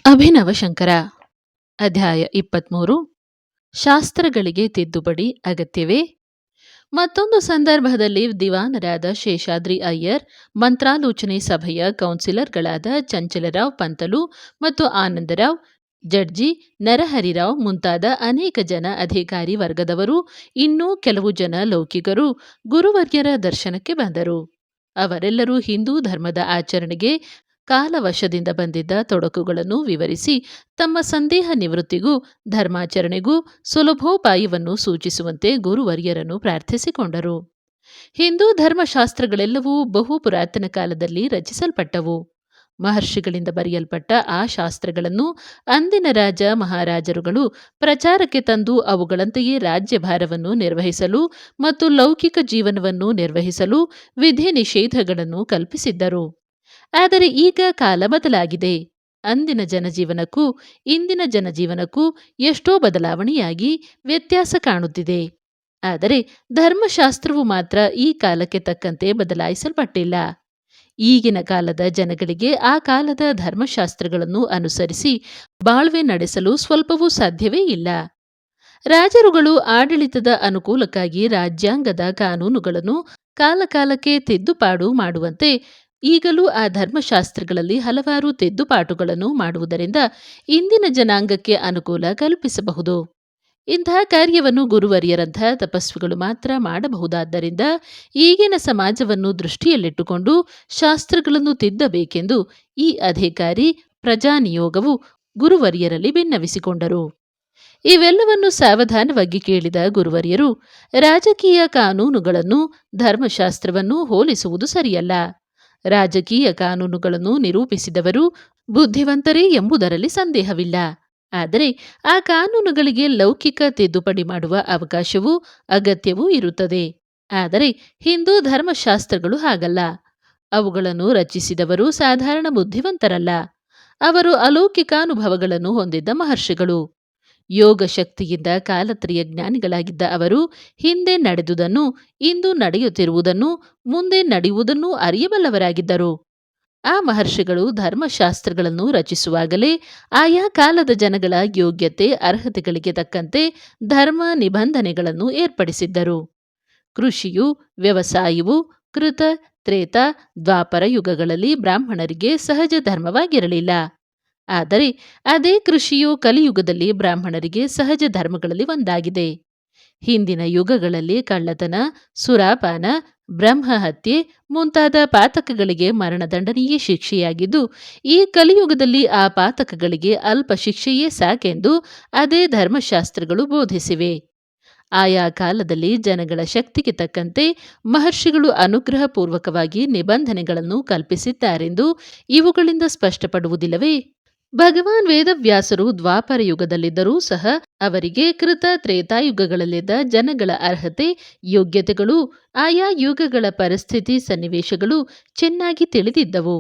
ಅಭಿನವ ಶಂಕರ ಅಧ್ಯಾಯ 23 ಶಾಸ್ತ್ರಗಳಿಗೆ ತಿದ್ದುಪಡಿ ಅಗತ್ಯವೇ? ಮತ್ತೊಂದು ಸಂದರ್ಭದಲ್ಲಿ ದಿವಾನರಾದ ಶೇಷಾದ್ರಿ ಅಯ್ಯರ್, ಮಂತ್ರಾಲೋಚನೆ ಸಭೆಯ ಕೌನ್ಸಿಲರ್ಗಳಾದ ಚಂಚಲರಾವ್ ಪಂತಲು ಮತ್ತು ಆನಂದರಾವ್, ಜಡ್ಜಿ ನರಹರಿರಾವ್ ಮುಂತಾದ ಅನೇಕ ಜನ ಅಧಿಕಾರಿ ವರ್ಗದವರು, ಇನ್ನೂ ಕೆಲವು ಜನ ಲೌಕಿಕರು ಗುರುವರ್ಯರ ದರ್ಶನಕ್ಕೆ ಬಂದರು. ಅವರೆಲ್ಲರೂ ಹಿಂದೂ ಧರ್ಮದ ಆಚರಣೆಗೆ ಕಾಲವಶದಿಂದ ಬಂದಿದ್ದ ತೊಡಕುಗಳನ್ನು ವಿವರಿಸಿ ತಮ್ಮ ಸಂದೇಹ ನಿವೃತ್ತಿಗೂ ಧರ್ಮಾಚರಣೆಗೂ ಸುಲಭೋಪಾಯವನ್ನು ಸೂಚಿಸುವಂತೆ ಗುರುವರ್ಯರನ್ನು ಪ್ರಾರ್ಥಿಸಿಕೊಂಡರು. ಹಿಂದೂ ಧರ್ಮಶಾಸ್ತ್ರಗಳೆಲ್ಲವೂ ಬಹು ಪುರಾತನ ಕಾಲದಲ್ಲಿ ರಚಿಸಲ್ಪಟ್ಟವು. ಮಹರ್ಷಿಗಳಿಂದ ಬರೆಯಲ್ಪಟ್ಟ ಆ ಶಾಸ್ತ್ರಗಳನ್ನು ಅಂದಿನ ರಾಜ ಮಹಾರಾಜರುಗಳು ಪ್ರಚಾರಕ್ಕೆ ತಂದು ಅವುಗಳಂತೆಯೇ ರಾಜ್ಯಭಾರವನ್ನು ನಿರ್ವಹಿಸಲು ಮತ್ತು ಲೌಕಿಕ ಜೀವನವನ್ನು ನಿರ್ವಹಿಸಲು ವಿಧಿ ನಿಷೇಧಗಳನ್ನು ಕಲ್ಪಿಸಿದ್ದರು. ಆದರೆ ಈಗ ಕಾಲ ಬದಲಾಗಿದೆ. ಅಂದಿನ ಜನಜೀವನಕ್ಕೂ ಇಂದಿನ ಜನಜೀವನಕ್ಕೂ ಎಷ್ಟೋ ಬದಲಾವಣೆಯಾಗಿ ವ್ಯತ್ಯಾಸ ಕಾಣುತ್ತಿದೆ. ಆದರೆ ಧರ್ಮಶಾಸ್ತ್ರವು ಮಾತ್ರ ಈ ಕಾಲಕ್ಕೆ ತಕ್ಕಂತೆ ಬದಲಾಯಿಸಲ್ಪಟ್ಟಿಲ್ಲ. ಈಗಿನ ಕಾಲದ ಜನಗಳಿಗೆ ಆ ಕಾಲದ ಧರ್ಮಶಾಸ್ತ್ರಗಳನ್ನು ಅನುಸರಿಸಿ ಬಾಳ್ವೆ ನಡೆಸಲು ಸ್ವಲ್ಪವೂ ಸಾಧ್ಯವೇ ಇಲ್ಲ. ರಾಜರುಗಳು ಆಡಳಿತದ ಅನುಕೂಲಕ್ಕಾಗಿ ರಾಜ್ಯಾಂಗದ ಕಾನೂನುಗಳನ್ನು ಕಾಲಕಾಲಕ್ಕೆ ತಿದ್ದುಪಾಡು ಮಾಡುವಂತೆ ಈಗಲೂ ಆ ಧರ್ಮಶಾಸ್ತ್ರಗಳಲ್ಲಿ ಹಲವಾರು ತಿದ್ದುಪಾಟುಗಳನ್ನು ಮಾಡುವುದರಿಂದ ಇಂದಿನ ಜನಾಂಗಕ್ಕೆ ಅನುಕೂಲ ಕಲ್ಪಿಸಬಹುದು. ಇಂತಹ ಕಾರ್ಯವನ್ನು ಗುರುವರ್ಯರಂಥ ತಪಸ್ವಿಗಳು ಮಾತ್ರ ಮಾಡಬಹುದಾದ್ದರಿಂದ ಈಗಿನ ಸಮಾಜವನ್ನು ದೃಷ್ಟಿಯಲ್ಲಿಟ್ಟುಕೊಂಡು ಶಾಸ್ತ್ರಗಳನ್ನು ತಿದ್ದಬೇಕೆಂದು ಈ ಅಧಿಕಾರಿ ಪ್ರಜಾನಿಯೋಗವು ಗುರುವರ್ಯರಲ್ಲಿ ಭಿನ್ನವಿಸಿಕೊಂಡರು. ಇವೆಲ್ಲವನ್ನು ಸಾವಧಾನವಾಗಿ ಕೇಳಿದ ಗುರುವರ್ಯರು, ರಾಜಕೀಯ ಕಾನೂನುಗಳನ್ನು ಧರ್ಮಶಾಸ್ತ್ರವನ್ನು ಹೋಲಿಸುವುದು ಸರಿಯಲ್ಲ. ರಾಜಕೀಯ ಕಾನೂನುಗಳನ್ನು ನಿರೂಪಿಸಿದವರು ಬುದ್ಧಿವಂತರೇ ಎಂಬುದರಲ್ಲಿ ಸಂದೇಹವಿಲ್ಲ. ಆದರೆ ಆ ಕಾನೂನುಗಳಿಗೆ ಲೌಕಿಕ ತಿದ್ದುಪಡಿ ಮಾಡುವ ಅವಕಾಶವೂ ಅಗತ್ಯವೂ ಇರುತ್ತದೆ. ಆದರೆ ಹಿಂದೂ ಧರ್ಮಶಾಸ್ತ್ರಗಳು ಹಾಗಲ್ಲ. ಅವುಗಳನ್ನು ರಚಿಸಿದವರು ಸಾಧಾರಣ ಬುದ್ಧಿವಂತರಲ್ಲ. ಅವರು ಅಲೌಕಿಕಾನುಭವಗಳನ್ನು ಹೊಂದಿದ್ದ ಮಹರ್ಷಿಗಳು. ಯೋಗ ಶಕ್ತಿಯಿಂದ ಕಾಲತ್ರಯ ಜ್ಞಾನಿಗಳಾಗಿದ್ದ ಅವರು ಹಿಂದೆ ನಡೆದುದನ್ನು, ಇಂದು ನಡೆಯುತ್ತಿರುವುದನ್ನು, ಮುಂದೆ ನಡೆಯುವುದನ್ನೂ ಅರಿಯಬಲ್ಲವರಾಗಿದ್ದರು. ಆ ಮಹರ್ಷಿಗಳು ಧರ್ಮಶಾಸ್ತ್ರಗಳನ್ನು ರಚಿಸುವಾಗಲೇ ಆಯಾ ಕಾಲದ ಜನಗಳ ಯೋಗ್ಯತೆ ಅರ್ಹತೆಗಳಿಗೆ ತಕ್ಕಂತೆ ಧರ್ಮ ನಿಬಂಧನೆಗಳನ್ನು ಏರ್ಪಡಿಸಿದ್ದರು. ಕೃಷಿಯು, ವ್ಯವಸಾಯವು ಕೃತ, ತ್ರೇತ, ದ್ವಾಪರ ಯುಗಗಳಲ್ಲಿ ಬ್ರಾಹ್ಮಣರಿಗೆ ಸಹಜ ಧರ್ಮವಾಗಿರಲಿಲ್ಲ. ಆದರೆ ಅದೇ ಕೃಷಿಯು ಕಲಿಯುಗದಲ್ಲಿ ಬ್ರಾಹ್ಮಣರಿಗೆ ಸಹಜ ಧರ್ಮಗಳಲ್ಲಿ ಒಂದಾಗಿದೆ. ಹಿಂದಿನ ಯುಗಗಳಲ್ಲಿ ಕಳ್ಳತನ, ಸುರಾಪಾನ, ಬ್ರಹ್ಮಹತ್ಯೆ ಮುಂತಾದ ಪಾತಕಗಳಿಗೆ ಮರಣದಂಡನೆಯೇ ಶಿಕ್ಷೆಯಾಗಿದ್ದು, ಈ ಕಲಿಯುಗದಲ್ಲಿ ಆ ಪಾತಕಗಳಿಗೆ ಅಲ್ಪ ಶಿಕ್ಷೆಯೇ ಸಾಕೆಂದು ಅದೇ ಧರ್ಮಶಾಸ್ತ್ರಗಳು ಬೋಧಿಸಿವೆ. ಆಯಾ ಕಾಲದಲ್ಲಿ ಜನಗಳ ಶಕ್ತಿಗೆ ತಕ್ಕಂತೆ ಮಹರ್ಷಿಗಳು ಅನುಗ್ರಹಪೂರ್ವಕವಾಗಿ ನಿಬಂಧನೆಗಳನ್ನು ಕಲ್ಪಿಸಿದ್ದಾರೆಂದು ಇವುಗಳಿಂದ ಸ್ಪಷ್ಟಪಡುವುದಿಲ್ಲವೇ? ಭಗವಾನ್ ವೇದವ್ಯಾಸರು ದ್ವಾಪರ ಯುಗದಲ್ಲಿದ್ದರೂ ಸಹ ಅವರಿಗೆ ಕೃತ, ತ್ರೇತಾಯುಗಗಳಲ್ಲಿದ್ದ ಜನಗಳ ಅರ್ಹತೆ, ಯೋಗ್ಯತೆಗಳು, ಆಯಾ ಯುಗಗಳ ಪರಿಸ್ಥಿತಿ ಸನ್ನಿವೇಶಗಳು ಚೆನ್ನಾಗಿ ತಿಳಿದಿದ್ದವು.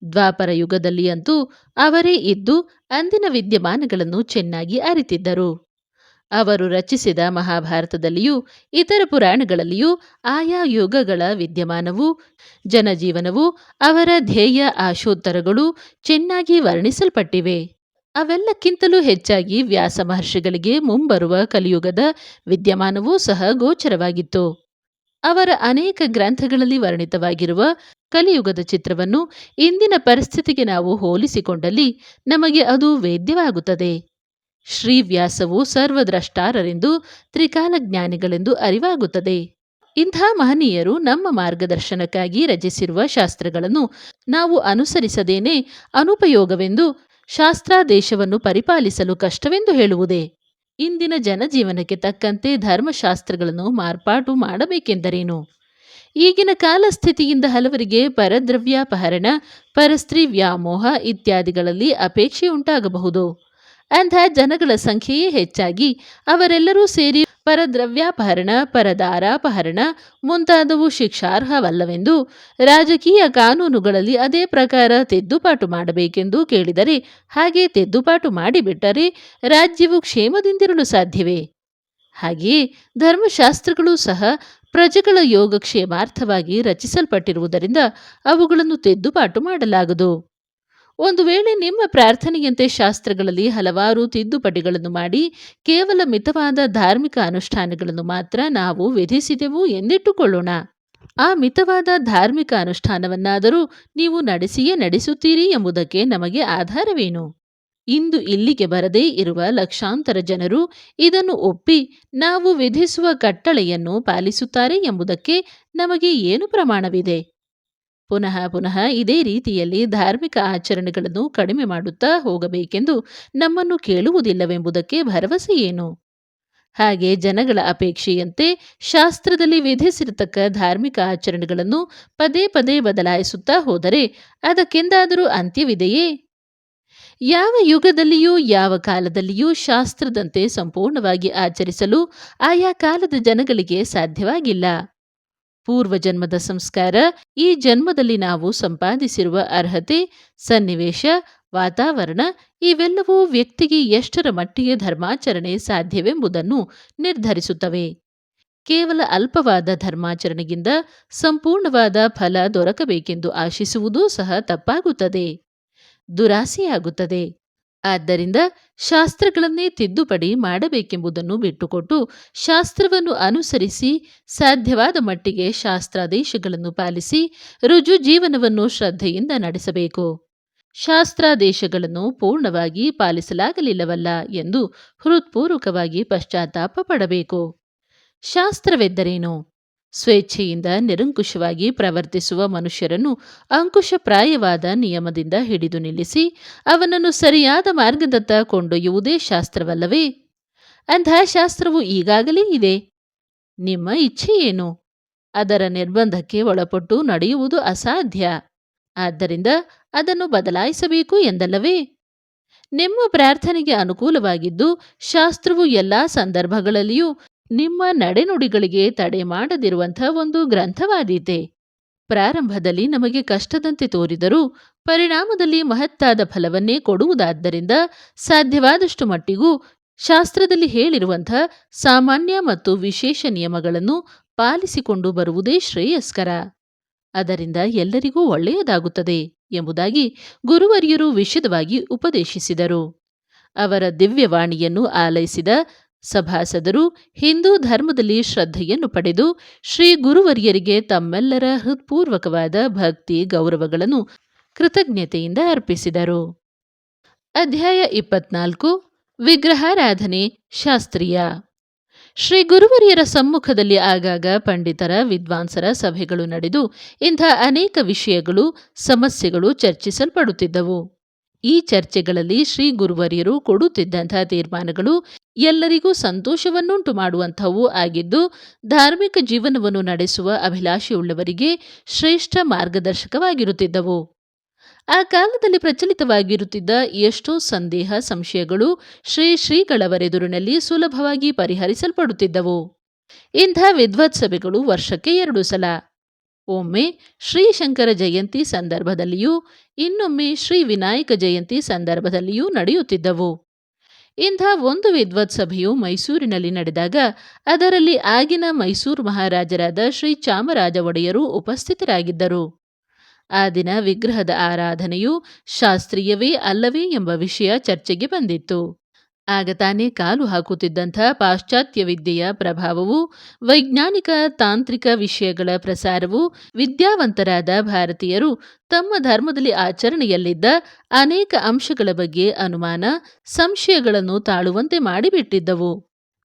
ದ್ವಾಪರ ಯುಗದಲ್ಲಿ ಅಂತೂ ಅವರೇ ಇದ್ದು ಅಂದಿನ ವಿದ್ಯಮಾನಗಳನ್ನು ಚೆನ್ನಾಗಿ ಅರಿತಿದ್ದರು. ಅವರು ರಚಿಸಿದ ಮಹಾಭಾರತದಲ್ಲಿಯೂ ಇತರ ಪುರಾಣಗಳಲ್ಲಿಯೂ ಆಯಾ ಯುಗಗಳ ವಿದ್ಯಮಾನವು, ಜನಜೀವನವು, ಅವರ ಧ್ಯೇಯ ಆಶೋತ್ತರಗಳು ಚೆನ್ನಾಗಿ ವರ್ಣಿಸಲ್ಪಟ್ಟಿವೆ. ಅವೆಲ್ಲಕ್ಕಿಂತಲೂ ಹೆಚ್ಚಾಗಿ ವ್ಯಾಸ ಮಹರ್ಷಿಗಳಿಗೆ ಮುಂಬರುವ ಕಲಿಯುಗದ ವಿದ್ಯಮಾನವೂ ಸಹ ಗೋಚರವಾಗಿತ್ತು. ಅವರ ಅನೇಕ ಗ್ರಂಥಗಳಲ್ಲಿ ವರ್ಣಿತವಾಗಿರುವ ಕಲಿಯುಗದ ಚಿತ್ರವನ್ನು ಇಂದಿನ ಪರಿಸ್ಥಿತಿಗೆ ನಾವು ಹೋಲಿಸಿಕೊಂಡಲ್ಲಿ ನಮಗೆ ಅದು ವೇದ್ಯವಾಗುತ್ತದೆ. ಶ್ರೀವ್ಯಾಸವು ಸರ್ವದ್ರಷ್ಟಾರರೆಂದು, ತ್ರಿಕಾಲಜ್ಞಾನಿಗಳೆಂದು ಅರಿವಾಗುತ್ತದೆ. ಇಂಥ ಮಹನೀಯರು ನಮ್ಮ ಮಾರ್ಗದರ್ಶನಕ್ಕಾಗಿ ರಚಿಸಿರುವ ಶಾಸ್ತ್ರಗಳನ್ನು ನಾವು ಅನುಸರಿಸದೇನೆ ಅನುಪಯೋಗವೆಂದು, ಶಾಸ್ತ್ರಾದೇಶವನ್ನು ಪರಿಪಾಲಿಸಲು ಕಷ್ಟವೆಂದು ಹೇಳುವುದೇ? ಇಂದಿನ ಜನಜೀವನಕ್ಕೆ ತಕ್ಕಂತೆ ಧರ್ಮಶಾಸ್ತ್ರಗಳನ್ನು ಮಾರ್ಪಾಟು ಮಾಡಬೇಕೆಂದರೇನು? ಈಗಿನ ಕಾಲಸ್ಥಿತಿಯಿಂದ ಹಲವರಿಗೆ ಪರದ್ರವ್ಯಾಪಹರಣ, ಪರಸ್ತ್ರೀ ವ್ಯಾಮೋಹ ಇತ್ಯಾದಿಗಳಲ್ಲಿ ಅಪೇಕ್ಷೆಯುಂಟಾಗಬಹುದು. ಅಂಥ ಜನಗಳ ಸಂಖ್ಯೆಯೇ ಹೆಚ್ಚಾಗಿ ಅವರೆಲ್ಲರೂ ಸೇರಿ ಪರದ್ರವ್ಯಾಪಹರಣ, ಪರದಾರಾಪಹರಣ ಮುಂತಾದವು ಶಿಕ್ಷಾರ್ಹವಲ್ಲವೆಂದು, ರಾಜಕೀಯ ಕಾನೂನುಗಳಲ್ಲಿ ಅದೇ ಪ್ರಕಾರ ತಿದ್ದುಪಾಟು ಮಾಡಬೇಕೆಂದು ಕೇಳಿದರೆ ಹಾಗೆ ತಿದ್ದುಪಾಟು ಮಾಡಿಬಿಟ್ಟರೆ ರಾಜ್ಯವು ಕ್ಷೇಮದಿಂದಿರಲು ಸಾಧ್ಯವೇ? ಹಾಗೆಯೇ ಧರ್ಮಶಾಸ್ತ್ರಗಳೂ ಸಹ ಪ್ರಜೆಗಳ ಯೋಗಕ್ಷೇಮಾರ್ಥವಾಗಿ ರಚಿಸಲ್ಪಟ್ಟಿರುವುದರಿಂದ ಅವುಗಳನ್ನು ತಿದ್ದುಪಾಟು ಮಾಡಲಾಗದು. ಒಂದು ವೇಳೆ ನಿಮ್ಮ ಪ್ರಾರ್ಥನೆಯಂತೆ ಶಾಸ್ತ್ರಗಳಲ್ಲಿ ಹಲವಾರು ತಿದ್ದುಪಡಿಗಳನ್ನು ಮಾಡಿ ಕೇವಲ ಮಿತವಾದ ಧಾರ್ಮಿಕ ಅನುಷ್ಠಾನಗಳನ್ನು ಮಾತ್ರ ನಾವು ವಿಧಿಸಿದೆವು ಎಂದಿಟ್ಟುಕೊಳ್ಳೋಣ. ಆ ಮಿತವಾದ ಧಾರ್ಮಿಕ ಅನುಷ್ಠಾನವನ್ನಾದರೂ ನೀವು ನಡೆಸಿಯೇ ನಡೆಸುತ್ತೀರಿ ಎಂಬುದಕ್ಕೆ ನಮಗೆ ಆಧಾರವೇನು? ಇಂದು ಇಲ್ಲಿಗೆ ಬರದೇ ಇರುವ ಲಕ್ಷಾಂತರ ಜನರು ಇದನ್ನು ಒಪ್ಪಿ ನಾವು ವಿಧಿಸುವ ಕಟ್ಟಳೆಯನ್ನು ಪಾಲಿಸುತ್ತಾರೆ ಎಂಬುದಕ್ಕೆ ನಮಗೆ ಏನು ಪ್ರಮಾಣವಿದೆ? ಪುನಃ ಪುನಃ ಇದೇ ರೀತಿಯಲ್ಲಿ ಧಾರ್ಮಿಕ ಆಚರಣೆಗಳನ್ನು ಕಡಿಮೆ ಮಾಡುತ್ತಾ ಹೋಗಬೇಕೆಂದು ನಮ್ಮನ್ನು ಕೇಳುವುದಿಲ್ಲವೆಂಬುದಕ್ಕೆ ಭರವಸೆ ಏನು? ಹಾಗೆ ಜನಗಳ ಅಪೇಕ್ಷೆಯಂತೆ ಶಾಸ್ತ್ರದಲ್ಲಿ ವಿಧಿಸಿರತಕ್ಕ ಧಾರ್ಮಿಕ ಆಚರಣೆಗಳನ್ನು ಪದೇ ಪದೇ ಬದಲಾಯಿಸುತ್ತಾ ಹೋದರೆ ಅದಕ್ಕೆಂದಾದರೂ ಅಂತ್ಯವಿದೆಯೇ? ಯಾವ ಯುಗದಲ್ಲಿಯೂ ಯಾವ ಕಾಲದಲ್ಲಿಯೂ ಶಾಸ್ತ್ರದಂತೆ ಸಂಪೂರ್ಣವಾಗಿ ಆಚರಿಸಲು ಆಯಾ ಕಾಲದ ಜನಗಳಿಗೆ ಸಾಧ್ಯವಾಗಿಲ್ಲ. ಪೂರ್ವಜನ್ಮದ ಸಂಸ್ಕಾರ, ಈ ಜನ್ಮದಲ್ಲಿ ನಾವು ಸಂಪಾದಿಸಿರುವ ಅರ್ಹತೆ, ಸನ್ನಿವೇಶ, ವಾತಾವರಣ ಇವೆಲ್ಲವೂ ವ್ಯಕ್ತಿಗೆ ಎಷ್ಟರ ಮಟ್ಟಿಗೆ ಧರ್ಮಾಚರಣೆ ಸಾಧ್ಯವೆಂಬುದನ್ನು ನಿರ್ಧರಿಸುತ್ತವೆ. ಕೇವಲ ಅಲ್ಪವಾದ ಧರ್ಮಾಚರಣೆಯಿಂದ ಸಂಪೂರ್ಣವಾದ ಫಲ ದೊರಕಬೇಕೆಂದು ಆಶಿಸುವುದೂ ಸಹ ತಪ್ಪಾಗುತ್ತದೆ, ದುರಾಸೆಯಾಗುತ್ತದೆ. ಆದ್ದರಿಂದ ಶಾಸ್ತ್ರಗಳನ್ನೇ ತಿದ್ದುಪಡಿ ಮಾಡಬೇಕೆಂಬುದನ್ನು ಬಿಟ್ಟುಕೊಟ್ಟು ಶಾಸ್ತ್ರವನ್ನು ಅನುಸರಿಸಿ ಸಾಧ್ಯವಾದ ಮಟ್ಟಿಗೆ ಶಾಸ್ತ್ರಾದೇಶಗಳನ್ನು ಪಾಲಿಸಿ ರುಜು ಜೀವನವನ್ನು ಶ್ರದ್ಧೆಯಿಂದ ನಡೆಸಬೇಕು. ಶಾಸ್ತ್ರಾದೇಶಗಳನ್ನು ಪೂರ್ಣವಾಗಿ ಪಾಲಿಸಲಾಗಲಿಲ್ಲವಲ್ಲ ಎಂದು ಹೃತ್ಪೂರ್ವಕವಾಗಿ ಪಶ್ಚಾತ್ತಾಪ ಪಡಬೇಕು. ಶಾಸ್ತ್ರವೆಂದರೇನು? ಸ್ವೇಚ್ಛೆಯಿಂದ ನಿರಂಕುಶವಾಗಿ ಪ್ರವರ್ತಿಸುವ ಮನುಷ್ಯರನ್ನು ಅಂಕುಶಪ್ರಾಯವಾದ ನಿಯಮದಿಂದ ಹಿಡಿದು ನಿಲ್ಲಿಸಿ ಅವನನ್ನು ಸರಿಯಾದ ಮಾರ್ಗದತ್ತ ಕೊಂಡೊಯ್ಯುವುದೇ ಶಾಸ್ತ್ರವಲ್ಲವೇ? ಅಂಥ ಶಾಸ್ತ್ರವು ಈಗಾಗಲೇ ಇದೆ. ನಿಮ್ಮ ಇಚ್ಛೆ ಏನು? ಅದರ ನಿರ್ಬಂಧಕ್ಕೆ ಒಳಪಟ್ಟು ನಡೆಯುವುದು ಅಸಾಧ್ಯ. ಆದ್ದರಿಂದ ಅದನ್ನು ಬದಲಾಯಿಸಬೇಕು ಎಂದಲ್ಲವೇ? ನಿಮ್ಮ ಪ್ರಾರ್ಥನೆಗೆ ಅನುಕೂಲವಾಗಿದ್ದು ಶಾಸ್ತ್ರವು ಎಲ್ಲ ಸಂದರ್ಭಗಳಲ್ಲಿಯೂ ನಿಮ್ಮ ನಡೆನುಡಿಗಳಿಗೆ ತಡೆ ಮಾಡದಿರುವಂಥ ಒಂದು ಗ್ರಂಥವಾದೀತೆ. ಪ್ರಾರಂಭದಲ್ಲಿ ನಮಗೆ ಕಷ್ಟದಂತೆ ತೋರಿದರೂ ಪರಿಣಾಮದಲ್ಲಿ ಮಹತ್ತಾದ ಫಲವನ್ನೇ ಕೊಡುವುದಾದ್ದರಿಂದ ಸಾಧ್ಯವಾದಷ್ಟು ಮಟ್ಟಿಗೂ ಶಾಸ್ತ್ರದಲ್ಲಿ ಹೇಳಿರುವಂಥ ಸಾಮಾನ್ಯ ಮತ್ತು ವಿಶೇಷ ನಿಯಮಗಳನ್ನು ಪಾಲಿಸಿಕೊಂಡು ಬರುವುದೇ ಶ್ರೇಯಸ್ಕರ. ಅದರಿಂದ ಎಲ್ಲರಿಗೂ ಒಳ್ಳೆಯದಾಗುತ್ತದೆ ಎಂಬುದಾಗಿ ಗುರುವರ್ಯರು ವಿಶದವಾಗಿ ಉಪದೇಶಿಸಿದರು. ಅವರ ದಿವ್ಯವಾಣಿಯನ್ನು ಆಲೈಸಿದ ಸಭಾಸದರು ಹಿಂದೂ ಧರ್ಮದಲ್ಲಿ ಶ್ರದ್ಧೆಯನ್ನು ಪಡೆದು ಶ್ರೀ ಗುರುವರ್ಯರಿಗೆ ತಮ್ಮೆಲ್ಲರ ಹೃತ್ಪೂರ್ವಕವಾದ ಭಕ್ತಿ ಗೌರವಗಳನ್ನು ಕೃತಜ್ಞತೆಯಿಂದ ಅರ್ಪಿಸಿದರು. ಅಧ್ಯಾಯ 24 ವಿಗ್ರಹಾರಾಧನೆ ಶಾಸ್ತ್ರೀಯ. ಶ್ರೀ ಗುರುವರ್ಯರ ಸಮ್ಮುಖದಲ್ಲಿ ಆಗಾಗ ಪಂಡಿತರ ವಿದ್ವಾಂಸರ ಸಭೆಗಳು ನಡೆದು ಇಂಥ ಅನೇಕ ವಿಷಯಗಳು ಸಮಸ್ಯೆಗಳು ಚರ್ಚಿಸಲ್ಪಡುತ್ತಿದ್ದವು. ಈ ಚರ್ಚೆಗಳಲ್ಲಿ ಶ್ರೀ ಗುರುವರ್ಯರು ಕೊಡುತ್ತಿದ್ದಂಥ ತೀರ್ಮಾನಗಳು ಎಲ್ಲರಿಗೂ ಸಂತೋಷವನ್ನುಂಟು ಮಾಡುವಂಥವೂ ಆಗಿದ್ದು ಧಾರ್ಮಿಕ ಜೀವನವನ್ನು ನಡೆಸುವ ಅಭಿಲಾಷೆಯುಳ್ಳವರಿಗೆ ಶ್ರೇಷ್ಠ ಮಾರ್ಗದರ್ಶಕವಾಗಿರುತ್ತಿದ್ದವು. ಆ ಕಾಲದಲ್ಲಿ ಪ್ರಚಲಿತವಾಗಿರುತ್ತಿದ್ದ ಎಷ್ಟೋ ಸಂದೇಹ ಸಂಶಯಗಳು ಶ್ರೀಗಳವರೆದುರಿನಲ್ಲಿ ಸುಲಭವಾಗಿ ಪರಿಹರಿಸಲ್ಪಡುತ್ತಿದ್ದವು. ಇಂಥ ವಿದ್ವತ್ ಸಭೆಗಳು ವರ್ಷಕ್ಕೆ 2 ಸಲ, ಒಮ್ಮೆ ಶ್ರೀಶಂಕರ ಜಯಂತಿ ಸಂದರ್ಭದಲ್ಲಿಯೂ ಇನ್ನೊಮ್ಮೆ ಶ್ರೀ ವಿನಾಯಕ ಜಯಂತಿ ಸಂದರ್ಭದಲ್ಲಿಯೂ ನಡೆಯುತ್ತಿದ್ದವು. ಇಂಥ ಒಂದು ವಿದ್ವತ್ ಸಭೆಯು ಮೈಸೂರಿನಲ್ಲಿ ನಡೆದಾಗ ಅದರಲ್ಲಿ ಆಗಿನ ಮೈಸೂರು ಮಹಾರಾಜರಾದ ಶ್ರೀ ಚಾಮರಾಜ ಒಡೆಯರು ಉಪಸ್ಥಿತರಾಗಿದ್ದರು. ಆ ದಿನ ವಿಗ್ರಹದ ಆರಾಧನೆಯು ಶಾಸ್ತ್ರೀಯವೇ ಅಲ್ಲವೇ ಎಂಬ ವಿಷಯ ಚರ್ಚೆಗೆ ಬಂದಿತ್ತು. ಆಗ ತಾನೇ ಕಾಲು ಹಾಕುತ್ತಿದ್ದಂಥ ಪಾಶ್ಚಾತ್ಯ ವಿದ್ಯೆಯ ಪ್ರಭಾವವು, ವೈಜ್ಞಾನಿಕ ತಾಂತ್ರಿಕ ವಿಷಯಗಳ ಪ್ರಸಾರವು ವಿದ್ಯಾವಂತರಾದ ಭಾರತೀಯರು ತಮ್ಮ ಧರ್ಮದಲ್ಲಿ ಆಚರಣೆಯಲ್ಲಿದ್ದ ಅನೇಕ ಅಂಶಗಳ ಬಗ್ಗೆ ಅನುಮಾನ ಸಂಶಯಗಳನ್ನು ತಾಳುವಂತೆ ಮಾಡಿಬಿಟ್ಟಿದ್ದವು.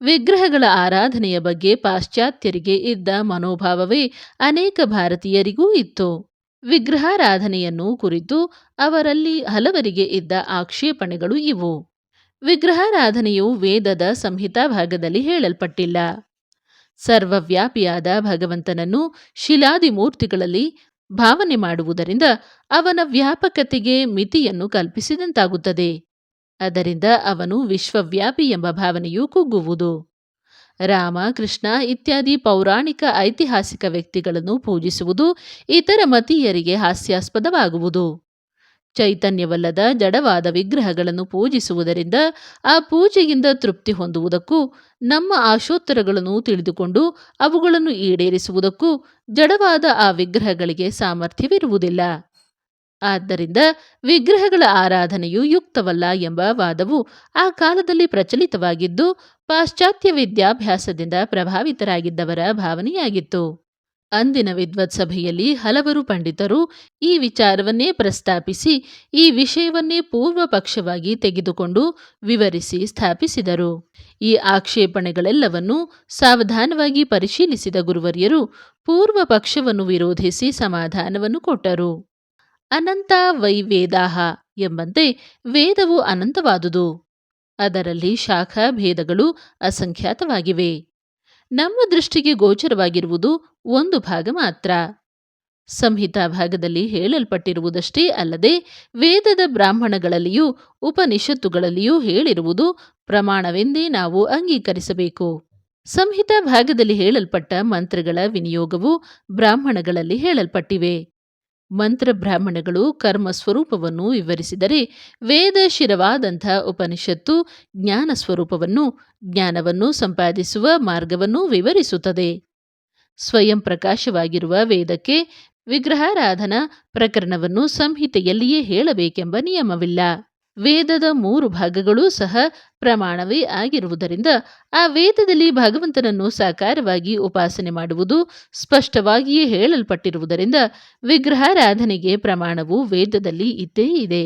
ವಿಗ್ರಹಗಳ ಆರಾಧನೆಯ ಬಗ್ಗೆ ಪಾಶ್ಚಾತ್ಯರಿಗೆ ಇದ್ದ ಮನೋಭಾವವೇ ಅನೇಕ ಭಾರತೀಯರಿಗೂ ಇತ್ತು. ವಿಗ್ರಹಾರಾಧನೆಯನ್ನು ಕುರಿತು ಅವರಲ್ಲಿ ಹಲವರಿಗೆ ಇದ್ದ ಆಕ್ಷೇಪಣೆಗಳು ಇವು. ವಿಗ್ರಹಾರಾಧನೆಯು ವೇದದ ಸಂಹಿತಾ ಭಾಗದಲ್ಲಿ ಹೇಳಲ್ಪಟ್ಟಿಲ್ಲ. ಸರ್ವವ್ಯಾಪಿಯಾದ ಭಗವಂತನನ್ನು ಶಿಲಾದಿ ಮೂರ್ತಿಗಳಲ್ಲಿ ಭಾವನೆ ಮಾಡುವುದರಿಂದ ಅವನ ವ್ಯಾಪಕತೆಗೆ ಮಿತಿಯನ್ನು ಕಲ್ಪಿಸಿದಂತಾಗುತ್ತದೆ. ಅದರಿಂದ ಅವನು ವಿಶ್ವವ್ಯಾಪಿ ಎಂಬ ಭಾವನೆಯು ಕುಗ್ಗುವುದು. ರಾಮ, ಕೃಷ್ಣ ಇತ್ಯಾದಿ ಪೌರಾಣಿಕ ಐತಿಹಾಸಿಕ ವ್ಯಕ್ತಿಗಳನ್ನು ಪೂಜಿಸುವುದು ಇತರ ಮತೀಯರಿಗೆ ಹಾಸ್ಯಾಸ್ಪದವಾಗುವುದು. ಚೈತನ್ಯವಲ್ಲದ ಜಡವಾದ ವಿಗ್ರಹಗಳನ್ನು ಪೂಜಿಸುವುದರಿಂದ ಆ ಪೂಜೆಯಿಂದ ತೃಪ್ತಿ ಹೊಂದುವುದಕ್ಕೂ ನಮ್ಮ ಆಶೋತ್ತರಗಳನ್ನು ತಿಳಿದುಕೊಂಡು ಅವುಗಳನ್ನು ಈಡೇರಿಸುವುದಕ್ಕೂ ಜಡವಾದ ಆ ವಿಗ್ರಹಗಳಿಗೆ ಸಾಮರ್ಥ್ಯವಿರುವುದಿಲ್ಲ. ಆದ್ದರಿಂದ ವಿಗ್ರಹಗಳ ಆರಾಧನೆಯು ಯುಕ್ತವಲ್ಲ ಎಂಬ ವಾದವು ಆ ಕಾಲದಲ್ಲಿ ಪ್ರಚಲಿತವಾಗಿದ್ದು ಪಾಶ್ಚಾತ್ಯ ವಿದ್ಯಾಭ್ಯಾಸದಿಂದ ಪ್ರಭಾವಿತರಾಗಿದ್ದವರ ಭಾವನೆಯಾಗಿತ್ತು. ಅಂದಿನ ವಿದ್ವತ್ಸಭೆಯಲ್ಲಿ ಹಲವರು ಪಂಡಿತರು ಈ ವಿಚಾರವನ್ನೇ ಪ್ರಸ್ತಾಪಿಸಿ ಈ ವಿಷಯವನ್ನೇ ಪೂರ್ವ ಪಕ್ಷವಾಗಿ ತೆಗೆದುಕೊಂಡು ವಿವರಿಸಿ ಸ್ಥಾಪಿಸಿದರು. ಈ ಆಕ್ಷೇಪಣೆಗಳೆಲ್ಲವನ್ನೂ ಸಾವಧಾನವಾಗಿ ಪರಿಶೀಲಿಸಿದ ಗುರುವರ್ಯರು ಪೂರ್ವ ಪಕ್ಷವನ್ನು ವಿರೋಧಿಸಿ ಸಮಾಧಾನವನ್ನು ಕೊಟ್ಟರು. ಅನಂತ ವೈ ವೇದಾಹ ಎಂಬಂತೆ ವೇದವು ಅನಂತವಾದುದು. ಅದರಲ್ಲಿ ಶಾಖಾ ಭೇದಗಳು ಅಸಂಖ್ಯಾತವಾಗಿವೆ. ನಮ್ಮ ದೃಷ್ಟಿಗೆ ಗೋಚರವಾಗಿರುವುದು ಒಂದು ಭಾಗ ಮಾತ್ರ. ಸಂಹಿತಾ ಭಾಗದಲ್ಲಿ ಹೇಳಲ್ಪಟ್ಟಿರುವುದಷ್ಟೇ ಅಲ್ಲದೆ ವೇದದ ಬ್ರಾಹ್ಮಣಗಳಲ್ಲಿಯೂ ಉಪನಿಷತ್ತುಗಳಲ್ಲಿಯೂ ಹೇಳಿರುವುದು ಪ್ರಮಾಣವೆಂದೇ ನಾವು ಅಂಗೀಕರಿಸಬೇಕು. ಸಂಹಿತಾ ಭಾಗದಲ್ಲಿ ಹೇಳಲ್ಪಟ್ಟ ಮಂತ್ರಗಳ ವಿನಿಯೋಗವು ಬ್ರಾಹ್ಮಣಗಳಲ್ಲಿ ಹೇಳಲ್ಪಟ್ಟಿವೆ. ಮಂತ್ರ ಬ್ರಾಹ್ಮಣಗಳು ಕರ್ಮ ಸ್ವರೂಪವನ್ನು ವಿವರಿಸಿದರೆ ವೇದ ಶಿರವಾದಂಥ ಉಪನಿಷತ್ತು ಜ್ಞಾನ ಸ್ವರೂಪವನ್ನು, ಜ್ಞಾನವನ್ನು ಸಂಪಾದಿಸುವ ಮಾರ್ಗವನ್ನು ವಿವರಿಸುತ್ತದೆ. ಸ್ವಯಂ ಪ್ರಕಾಶವಾಗಿರುವ ವೇದಕ್ಕೆ ವಿಗ್ರಹಾರಾಧನಾ ಪ್ರಕರಣವನ್ನು ಸಂಹಿತೆಯಲ್ಲಿಯೇ ಹೇಳಬೇಕೆಂಬ ನಿಯಮವಿಲ್ಲ. ವೇದದ 3 ಭಾಗಗಳೂ ಸಹ ಪ್ರಮಾಣವೇ ಆಗಿರುವುದರಿಂದ ಆ ವೇದದಲ್ಲಿ ಭಗವಂತನನ್ನು ಸಾಕಾರವಾಗಿ ಉಪಾಸನೆ ಮಾಡುವುದು ಸ್ಪಷ್ಟವಾಗಿಯೇ ಹೇಳಲ್ಪಟ್ಟಿರುವುದರಿಂದ ವಿಗ್ರಹಾರಾಧನೆಗೆ ಪ್ರಮಾಣವು ವೇದದಲ್ಲಿ ಇದ್ದೇ ಇದೆ.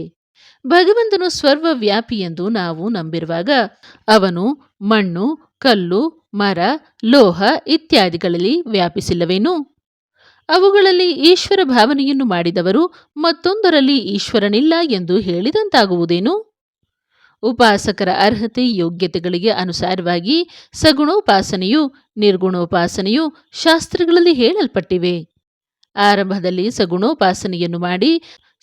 ಭಗವಂತನು ಸರ್ವವ್ಯಾಪಿ ಎಂದು ನಾವು ನಂಬಿರುವಾಗ ಅವನು ಮಣ್ಣು, ಕಲ್ಲು, ಮರ, ಲೋಹ ಇತ್ಯಾದಿಗಳಲ್ಲಿ ವ್ಯಾಪಿಸಿಲ್ಲವೇನು? ಅವುಗಳಲ್ಲಿ ಈಶ್ವರ ಭಾವನೆಯನ್ನು ಮಾಡಿದವರು ಮತ್ತೊಂದರಲ್ಲಿ ಈಶ್ವರನಿಲ್ಲ ಎಂದು ಹೇಳಿದಂತಾಗುವುದೇನು? ಉಪಾಸಕರ ಅರ್ಹತೆ ಯೋಗ್ಯತೆಗಳಿಗೆ ಅನುಸಾರವಾಗಿ ಸಗುಣೋಪಾಸನೆಯು ನಿರ್ಗುಣೋಪಾಸನೆಯು ಶಾಸ್ತ್ರಗಳಲ್ಲಿ ಹೇಳಲ್ಪಟ್ಟಿವೆ. ಆರಂಭದಲ್ಲಿ ಸಗುಣೋಪಾಸನೆಯನ್ನು ಮಾಡಿ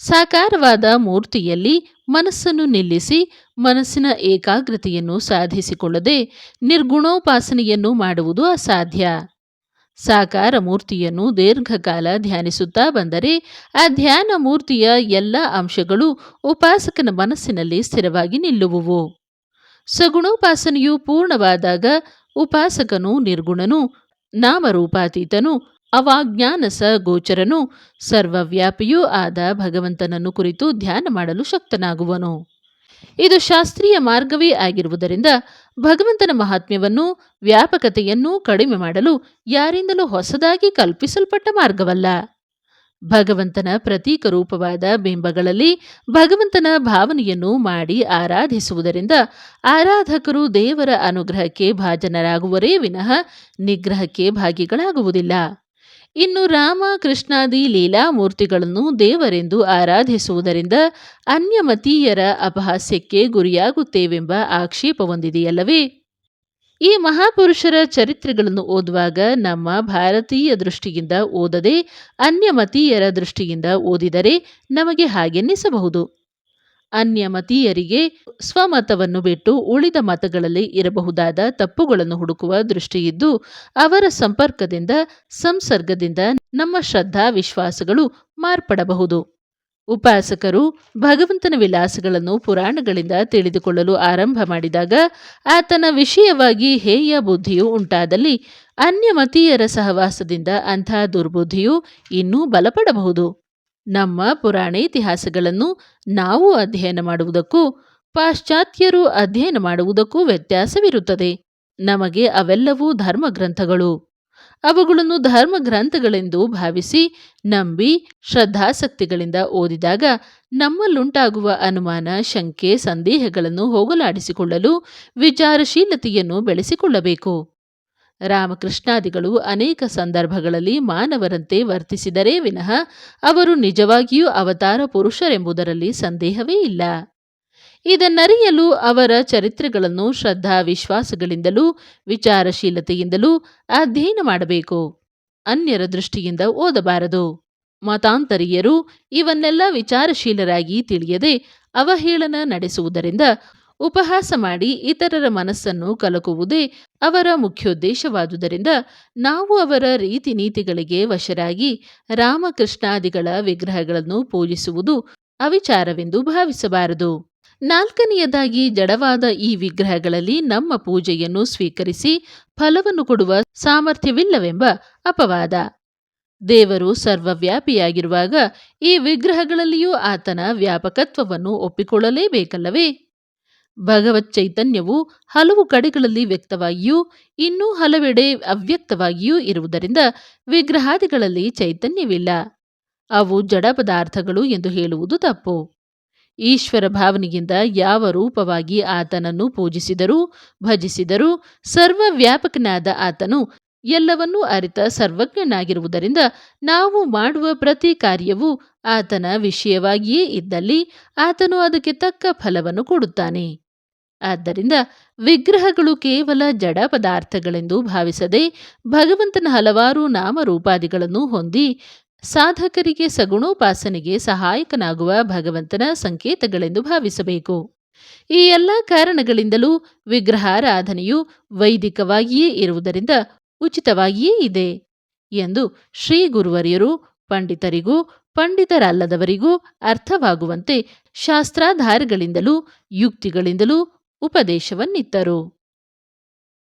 ಸಾಕಾರವಾದ ಮೂರ್ತಿಯಲ್ಲಿ ಮನಸ್ಸನ್ನು ನಿಲ್ಲಿಸಿ ಮನಸ್ಸಿನ ಏಕಾಗ್ರತೆಯನ್ನು ಸಾಧಿಸಿಕೊಳ್ಳದೆ ನಿರ್ಗುಣೋಪಾಸನೆಯನ್ನು ಮಾಡುವುದು ಅಸಾಧ್ಯ. ಸಾಕಾರ ಮೂರ್ತಿಯನ್ನು ದೀರ್ಘಕಾಲ ಧ್ಯಾನಿಸುತ್ತಾ ಬಂದರೆ ಆ ಧ್ಯಾನ ಮೂರ್ತಿಯ ಎಲ್ಲ ಅಂಶಗಳು ಉಪಾಸಕನ ಮನಸ್ಸಿನಲ್ಲಿ ಸ್ಥಿರವಾಗಿ ನಿಲ್ಲುವುವು. ಸಗುಣೋಪಾಸನೆಯು ಪೂರ್ಣವಾದಾಗ ಉಪಾಸಕನು ನಿರ್ಗುಣನು, ನಾಮರೂಪಾತೀತನು, ಅವಾಜ್ಞಾನಸ ಗೋಚರನು, ಸರ್ವವ್ಯಾಪಿಯೂ ಆದ ಭಗವಂತನನ್ನು ಕುರಿತು ಧ್ಯಾನ ಮಾಡಲು ಶಕ್ತನಾಗುವನು. ಇದು ಶಾಸ್ತ್ರೀಯ ಮಾರ್ಗವೇ ಆಗಿರುವುದರಿಂದ ಭಗವಂತನ ಮಹಾತ್ಮ್ಯವನ್ನು, ವ್ಯಾಪಕತೆಯನ್ನು ಕಡಿಮೆ ಮಾಡಲು ಯಾರಿಂದಲೂ ಹೊಸದಾಗಿ ಕಲ್ಪಿಸಲ್ಪಟ್ಟ ಮಾರ್ಗವಲ್ಲ. ಭಗವಂತನ ಪ್ರತೀಕ ರೂಪವಾದ ಬಿಂಬಗಳಲ್ಲಿ ಭಗವಂತನ ಭಾವನೆಯನ್ನು ಮಾಡಿ ಆರಾಧಿಸುವುದರಿಂದ ಆರಾಧಕರು ದೇವರ ಅನುಗ್ರಹಕ್ಕೆ ಭಾಜನರಾಗುವರೇ ವಿನಃ ನಿಗ್ರಹಕ್ಕೆ ಭಾಗಿಗಳಾಗುವುದಿಲ್ಲ. ಇನ್ನು ರಾಮ, ಕೃಷ್ಣಾದಿ ಲೀಲಾಮೂರ್ತಿಗಳನ್ನು ದೇವರೆಂದು ಆರಾಧಿಸುವುದರಿಂದ ಅನ್ಯಮತೀಯರ ಅಪಹಾಸ್ಯಕ್ಕೆ ಗುರಿಯಾಗುತ್ತೇವೆಂಬ ಆಕ್ಷೇಪವೊಂದಿದೆಯಲ್ಲವೇ? ಈ ಮಹಾಪುರುಷರ ಚರಿತ್ರೆಗಳನ್ನು ಓದುವಾಗ ನಮ್ಮ ಭಾರತೀಯ ದೃಷ್ಟಿಯಿಂದ ಓದದೆ ಅನ್ಯಮತೀಯರ ದೃಷ್ಟಿಯಿಂದ ಓದಿದರೆ ನಮಗೆ ಹಾಗೆನ್ನಿಸಬಹುದು. ಅನ್ಯಮತೀಯರಿಗೆ ಸ್ವಮತವನ್ನು ಬಿಟ್ಟು ಉಳಿದ ಮತಗಳಲ್ಲಿ ಇರಬಹುದಾದ ತಪ್ಪುಗಳನ್ನು ಹುಡುಕುವ ದೃಷ್ಟಿಯಿದ್ದು ಅವರ ಸಂಪರ್ಕದಿಂದ, ಸಂಸರ್ಗದಿಂದ ನಮ್ಮ ಶ್ರದ್ಧಾ ವಿಶ್ವಾಸಗಳು ಮಾರ್ಪಡಬಹುದು. ಉಪಾಸಕರು ಭಗವಂತನ ವಿಲಾಸಗಳನ್ನು ಪುರಾಣಗಳಿಂದ ತಿಳಿದುಕೊಳ್ಳಲು ಆರಂಭ ಮಾಡಿದಾಗ ಆತನ ವಿಷಯವಾಗಿ ಹೇಯ ಬುದ್ಧಿಯು ಉಂಟಾದಲ್ಲಿ ಅನ್ಯಮತೀಯರ ಸಹವಾಸದಿಂದ ಅಂಥ ದುರ್ಬುದ್ಧಿಯು ಇನ್ನೂ ಬಲಪಡಬಹುದು. ನಮ್ಮ ಪುರಾಣೇತಿಹಾಸಗಳನ್ನು ನಾವು ಅಧ್ಯಯನ ಮಾಡುವುದಕ್ಕೂ ಪಾಶ್ಚಾತ್ಯರು ಅಧ್ಯಯನ ಮಾಡುವುದಕ್ಕೂ ವ್ಯತ್ಯಾಸವಿರುತ್ತದೆ. ನಮಗೆ ಅವೆಲ್ಲವೂ ಧರ್ಮಗ್ರಂಥಗಳು. ಅವುಗಳನ್ನು ಧರ್ಮಗ್ರಂಥಗಳೆಂದು ಭಾವಿಸಿ ನಂಬಿ ಶ್ರದ್ಧಾಸಕ್ತಿಗಳಿಂದ ಓದಿದಾಗ ನಮ್ಮಲ್ಲುಂಟಾಗುವ ಅನುಮಾನ, ಶಂಕೆ, ಸಂದೇಹಗಳನ್ನು ಹೋಗಲಾಡಿಸಿಕೊಳ್ಳಲು ವಿಚಾರಶೀಲತೆಯನ್ನು ಬೆಳೆಸಿಕೊಳ್ಳಬೇಕು. ರಾಮಕೃಷ್ಣಾದಿಗಳು ಅನೇಕ ಸಂದರ್ಭಗಳಲ್ಲಿ ಮಾನವರಂತೆ ವರ್ತಿಸಿದರೇ ವಿನಃ ಅವರು ನಿಜವಾಗಿಯೂ ಅವತಾರ ಪುರುಷರೆಂಬುದರಲ್ಲಿ ಸಂದೇಹವೇ ಇಲ್ಲ. ಇದನ್ನರಿಯಲು ಅವರ ಚರಿತ್ರೆಗಳನ್ನು ಶ್ರದ್ಧಾ ವಿಶ್ವಾಸಗಳಿಂದಲೂ ವಿಚಾರಶೀಲತೆಯಿಂದಲೂ ಅಧ್ಯಯನ ಮಾಡಬೇಕು. ಅನ್ಯರ ದೃಷ್ಟಿಯಿಂದ ಓದಬಾರದು. ಮತಾಂತರೀಯರು ಇವನ್ನೆಲ್ಲ ವಿಚಾರಶೀಲರಾಗಿ ತಿಳಿಯದೆ ಅವಹೇಳನ ನಡೆಸುವುದರಿಂದ, ಉಪಹಾಸ ಮಾಡಿ ಇತರರ ಮನಸ್ಸನ್ನು ಕಲಕುವುದೇ ಅವರ ಮುಖ್ಯೋದ್ದೇಶವಾದುದರಿಂದ ನಾವು ಅವರ ರೀತಿ ನೀತಿಗಳಿಗೆ ವಶರಾಗಿ ರಾಮಕೃಷ್ಣಾದಿಗಳ ವಿಗ್ರಹಗಳನ್ನು ಪೂಜಿಸುವುದು ಅವಿಚಾರವೆಂದು ಭಾವಿಸಬಾರದು. ನಾಲ್ಕನೆಯದಾಗಿ, ಜಡವಾದ ಈ ವಿಗ್ರಹಗಳಲ್ಲಿ ನಮ್ಮ ಪೂಜೆಯನ್ನು ಸ್ವೀಕರಿಸಿ ಫಲವನ್ನು ಕೊಡುವ ಸಾಮರ್ಥ್ಯವಿಲ್ಲವೆಂಬ ಅಪವಾದ. ದೇವರು ಸರ್ವವ್ಯಾಪಿಯಾಗಿರುವಾಗ ಈ ವಿಗ್ರಹಗಳಲ್ಲಿಯೂ ಆತನ ವ್ಯಾಪಕತ್ವವನ್ನು ಒಪ್ಪಿಕೊಳ್ಳಲೇಬೇಕಲ್ಲವೇ? ಭಗವತ್ ಚೈತನ್ಯವು ಹಲವು ಕಡೆಗಳಲ್ಲಿ ವ್ಯಕ್ತವಾಗಿಯೂ ಇನ್ನೂ ಹಲವೆಡೆ ಅವ್ಯಕ್ತವಾಗಿಯೂ ಇರುವುದರಿಂದ ವಿಗ್ರಹಾದಿಗಳಲ್ಲಿ ಚೈತನ್ಯವಿಲ್ಲ. ಅವು ಜಡ ಪದಾರ್ಥಗಳು ಎಂದು ಹೇಳುವುದು ತಪ್ಪು. ಈಶ್ವರ ಭಾವನೆಯಿಂದ ಯಾವ ರೂಪವಾಗಿ ಆತನನ್ನು ಪೂಜಿಸಿದರೂ ಭಜಿಸಿದರೂ ಸರ್ವವ್ಯಾಪಕನಾದ ಆತನು ಎಲ್ಲವನ್ನೂ ಅರಿತ ಸರ್ವಜ್ಞನಾಗಿರುವುದರಿಂದ ನಾವು ಮಾಡುವ ಪ್ರತಿ ಕಾರ್ಯವೂ ಆತನ ವಿಷಯವಾಗಿಯೇ ಇದ್ದಲ್ಲಿ ಆತನು ಅದಕ್ಕೆ ತಕ್ಕ ಫಲವನ್ನು ಕೊಡುತ್ತಾನೆ. ಆದ್ದರಿಂದ ವಿಗ್ರಹಗಳು ಕೇವಲ ಜಡ ಪದಾರ್ಥಗಳೆಂದು ಭಾವಿಸದೆ ಭಗವಂತನ ಹಲವಾರು ನಾಮರೂಪಾದಿಗಳನ್ನು ಹೊಂದಿ ಸಾಧಕರಿಗೆ ಸಗುಣೋಪಾಸನೆಗೆ ಸಹಾಯಕನಾಗುವ ಭಗವಂತನ ಸಂಕೇತಗಳೆಂದು ಭಾವಿಸಬೇಕು. ಈ ಎಲ್ಲ ಕಾರಣಗಳಿಂದಲೂ ವಿಗ್ರಹಾರಾಧನೆಯು ವೈದಿಕವಾಗಿಯೇ ಇರುವುದರಿಂದ ಉಚಿತವಾಗಿಯೇ ಇದೆ ಎಂದು ಶ್ರೀ ಗುರುವರ್ಯರು ಪಂಡಿತರಿಗೂ ಪಂಡಿತರಲ್ಲದವರಿಗೂ ಅರ್ಥವಾಗುವಂತೆ ಶಾಸ್ತ್ರಾಧಾರಗಳಿಂದಲೂ ಯುಕ್ತಿಗಳಿಂದಲೂ ಉಪದೇಶವನ್ನಿತ್ತರು.